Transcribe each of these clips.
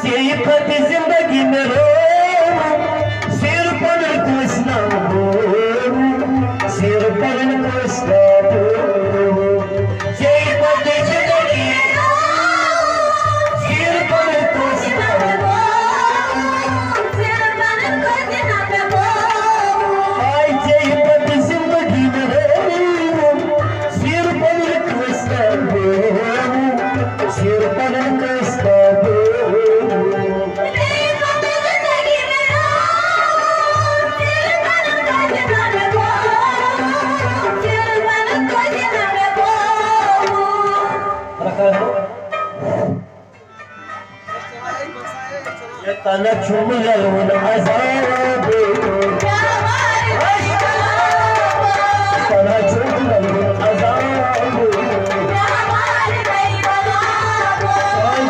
ये पति जिंदगी में रो सिर पर कुछ ना हो सिर पर कुछ ना हो ये पति जिंदगी में रो सिर पर कुछ ना हो सिर पर कुछ ना हो आई ये पति जिंदगी में रो सिर पर कुछ ना हो सिर पर कुछ ना हो तना चुम लून आजाद तना चुम लून आजाद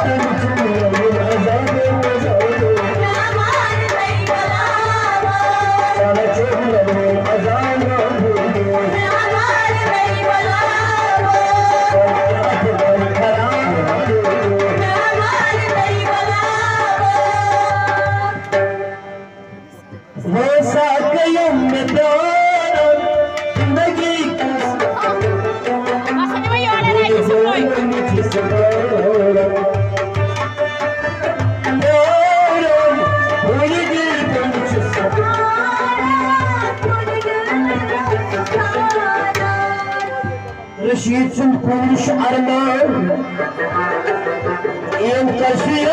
चुम लून आजाद तना चुम लून आजाद Rashid zum Polish Arman in Kashmir